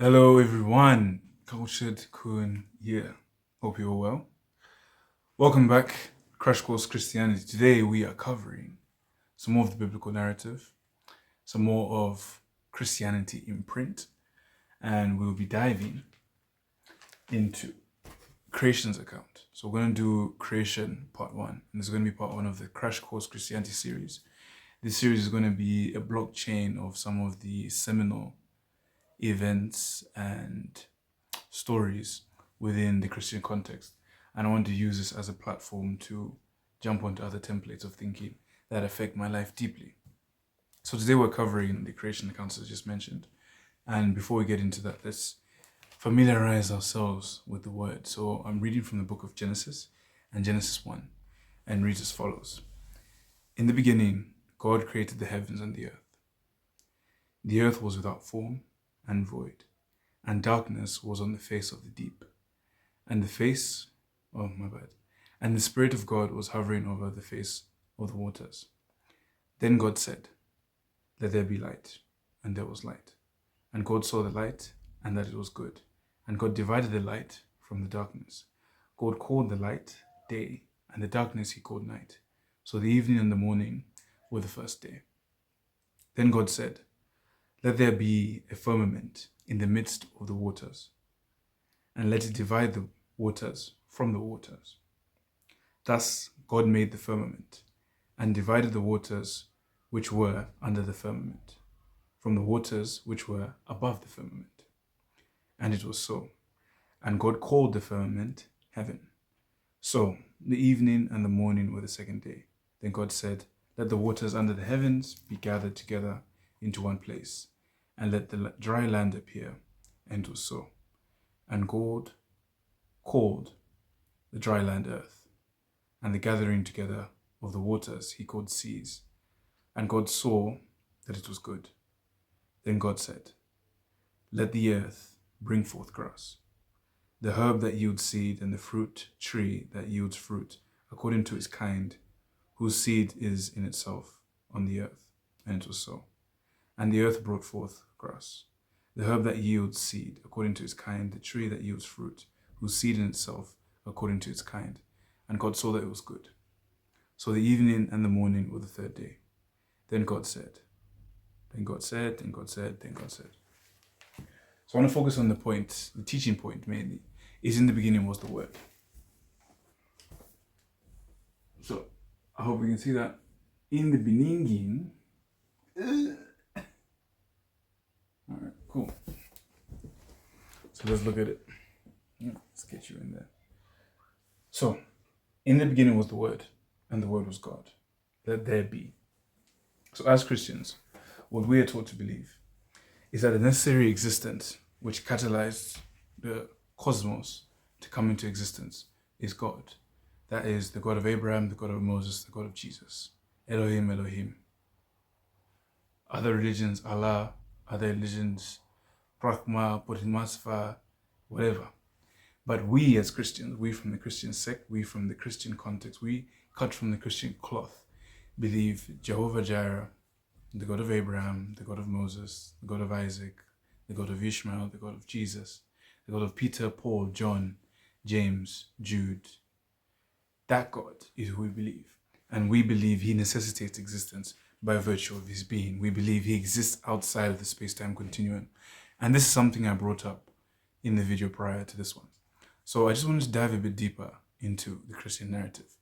Hello everyone, Kultured Khun here. Hope you're well. Welcome back, Crash Course Christianity. Today we are covering some more of the biblical narrative, some more of Christianity in print, and we'll be diving into creation's account. So we're going to do creation part one, and this is going to be part one of the Crash Course Christianity series. This series is going to be a blockchain of some of the seminal events and stories within the Christian context. And I want to use this as a platform to jump onto other templates of thinking that affect my life deeply. So today we're covering the creation accounts as I just mentioned. And before we get into that, let's familiarize ourselves with the word. So I'm reading from the book of Genesis and Genesis 1 and reads as follows. In the beginning, God created the heavens and the earth. The earth was without form and void, and darkness was on the face of the deep. And and the Spirit of God was hovering over the face of the waters. Then God said, "Let there be light," and there was light. And God saw the light, and that it was good. And God divided the light from the darkness. God called the light day, and the darkness he called night. So the evening and the morning were the first day. Then God said, "Let there be a firmament in the midst of the waters, and let it divide the waters from the waters." Thus God made the firmament, and divided the waters which were under the firmament from the waters which were above the firmament. And it was so. And God called the firmament heaven. So the evening and the morning were the second day. Then God said, "Let the waters under the heavens be gathered together into one place, and let the dry land appear." And it was so. And God called the dry land earth, and the gathering together of the waters he called seas. And God saw that it was good. Then God said, "Let the earth bring forth grass, the herb that yields seed, and the fruit tree that yields fruit, according to its kind, whose seed is in itself on the earth." And it was so. And the earth brought forth grass, the herb that yields seed, according to its kind, the tree that yields fruit, whose seed in itself, according to its kind. And God saw that it was good. So the evening and the morning were the third day. Then God said, then God said, then God said, then God said. So I want to focus on the point, the teaching point mainly, is in the beginning was the word. So I hope we can see that. In the beginning. All right, cool. So let's look at it. Let's get you in there. So, in the beginning was the Word, and the Word was God. Let there be. So as Christians, what we are taught to believe is that the necessary existence which catalyzed the cosmos to come into existence is God. That is the God of Abraham, the God of Moses, the God of Jesus. Elohim, Elohim. Other religions, Allah, other religions, Brahma, Bodhisattva, whatever. But we as Christians, we from the Christian sect, we from the Christian context, we cut from the Christian cloth, believe Jehovah Jireh, the God of Abraham, the God of Moses, the God of Isaac, the God of Ishmael, the God of Jesus, the God of Peter, Paul, John, James, Jude. That God is who we believe. And we believe he necessitates existence by virtue of his being. We believe he exists outside of the space-time continuum. And this is something I brought up in the video prior to this one. So I just wanted to dive a bit deeper into the Christian narrative.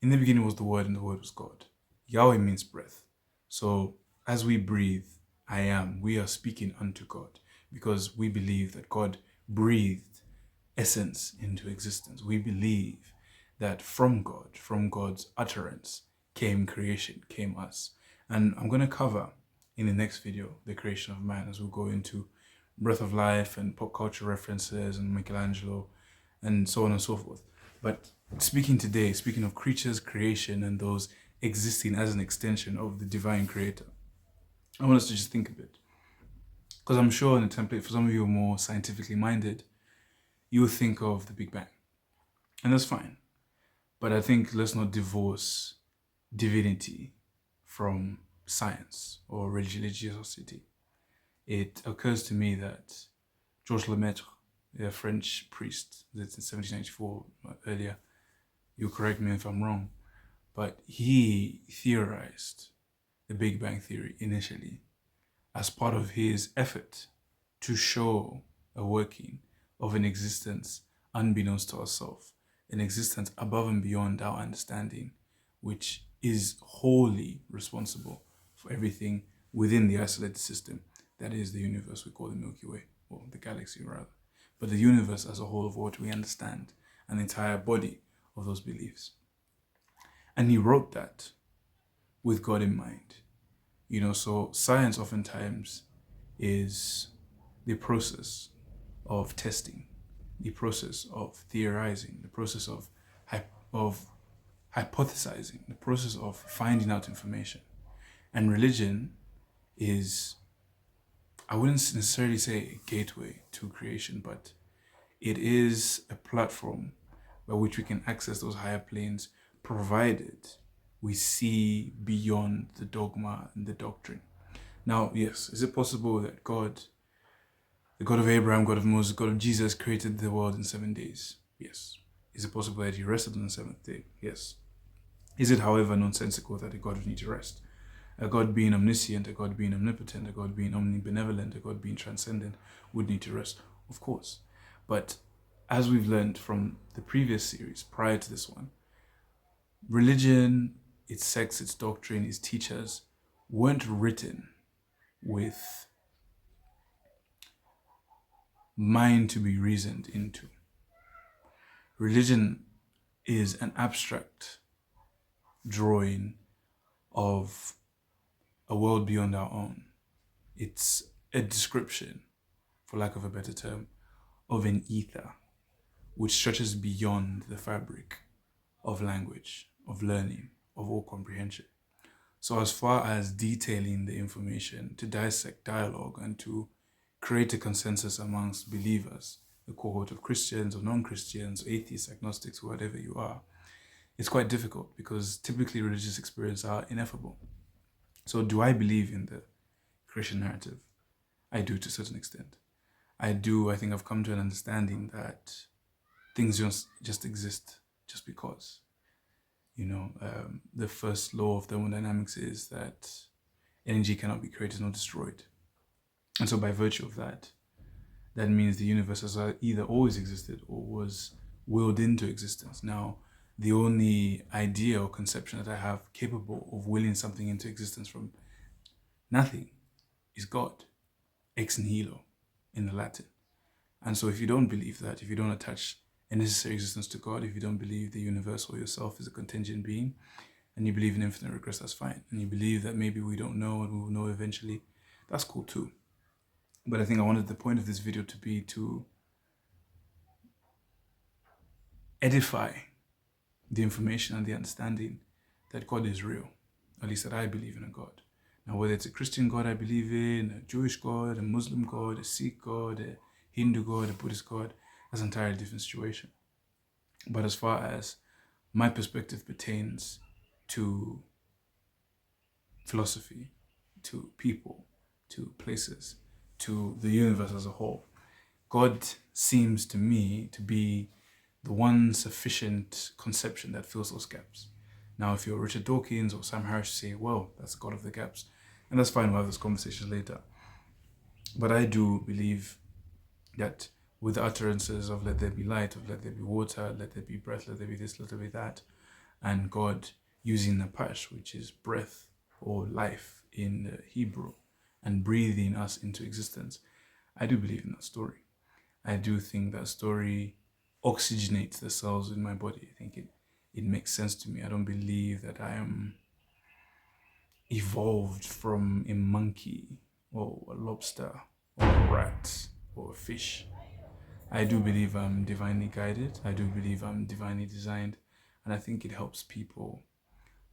In the beginning was the Word, and the Word was God. Yahweh means breath. So as we breathe, I am, we are speaking unto God because we believe that God breathed essence into existence. We believe that from God, from God's utterance, came creation, came us. And I'm going to cover in the next video the creation of man as we'll go into Breath of Life and pop culture references and Michelangelo and so on and so forth. But speaking today, speaking of creatures, creation, and those existing as an extension of the divine creator, I want us to just think a bit. Because I'm sure in the template, for some of you who are more scientifically minded, you will think of the Big Bang. And that's fine. But I think let's not divorce divinity from science or religiosity. It occurs to me that Georges Lemaitre, a French priest, that's in 1794 earlier. You correct me if I'm wrong, but he theorized the Big Bang Theory initially as part of his effort to show a working of an existence unbeknownst to ourselves, an existence above and beyond our understanding, which is wholly responsible for everything within the isolated system that is the universe we call the Milky Way, or the galaxy rather. But the universe as a whole of what we understand, and the entire body of those beliefs. And he wrote that with God in mind. So science oftentimes is the process of testing, the process of theorizing, the process of hypothesizing, the process of finding out information. And religion is, I wouldn't necessarily say a gateway to creation, but it is a platform by which we can access those higher planes, provided we see beyond the dogma and the doctrine. Now, yes, is it possible that God, the God of Abraham, God of Moses, God of Jesus, created the world in 7 days? Yes. Is it possible that he rested on the seventh day? Yes. Is it, however, nonsensical that a God would need to rest? A God being omniscient, a God being omnipotent, a God being omnibenevolent, a God being transcendent would need to rest? Of course. But as we've learned from the previous series, prior to this one, religion, its sects, its doctrine, its teachers weren't written with mind to be reasoned into. Religion is an abstract drawing of a world beyond our own. It's a description, for lack of a better term, of an ether which stretches beyond the fabric of language, of learning, of all comprehension. So as far as detailing the information, to dissect dialogue and to create a consensus amongst believers, a cohort of Christians or non-Christians, atheists, agnostics, whatever you are, it's quite difficult because typically religious experiences are ineffable. So do I believe in the creation narrative? I do to a certain extent. I think I've come to an understanding that things just exist just because. The first law of thermodynamics is that energy cannot be created nor destroyed. And so by virtue of that, that means the universe has either always existed or was willed into existence. Now, the only idea or conception that I have capable of willing something into existence from nothing is God, ex nihilo in the Latin. And so if you don't believe that, if you don't attach a necessary existence to God, if you don't believe the universe or yourself is a contingent being, and you believe in infinite regress, that's fine. And you believe that maybe we don't know and we will know eventually, that's cool too. But I think I wanted the point of this video to be to edify the information and the understanding that God is real, at least that I believe in a God. Now, whether it's a Christian God I believe in, a Jewish God, a Muslim God, a Sikh God, a Hindu God, a Buddhist God, that's an entirely different situation. But as far as my perspective pertains to philosophy, to people, to places, to the universe as a whole, God seems to me to be the one sufficient conception that fills those gaps. Now, if you're Richard Dawkins or Sam Harris, you say, well, that's the God of the gaps. And that's fine, we'll have this conversation later. But I do believe that with the utterances of let there be light, of let there be water, let there be breath, let there be this, let there be that, and God using the pash, which is breath or life in Hebrew, and breathing us into existence, I do believe in that story. I do think that story oxygenates the cells in my body. I think it makes sense to me. I don't believe that I am evolved from a monkey or a lobster or a rat or a fish. I do believe I'm divinely guided. I do believe I'm divinely designed. And I think it helps people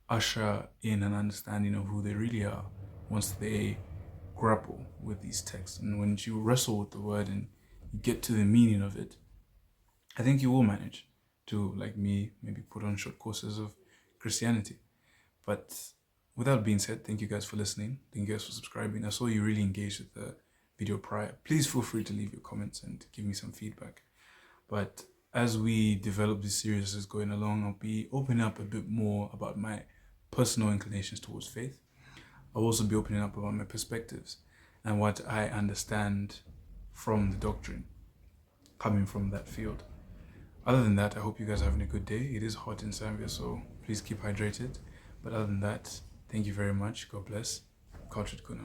usher in an understanding of who they really are once they grapple with these texts. And when you wrestle with the word and you get to the meaning of it, I think you will manage to, like me, maybe put on short courses of Christianity. But with that being said, thank you guys for listening. Thank you guys for subscribing. I saw you really engaged with the video prior, please feel free to leave your comments and give me some feedback. But as we develop this series as going along, I'll be opening up a bit more about my personal inclinations towards faith. I'll also be opening up about my perspectives and what I understand from the doctrine coming from that field. Other than that, I hope you guys are having a good day. It is hot in Zambia, so please keep hydrated. But other than that, thank you very much. God bless. Kultured Khun.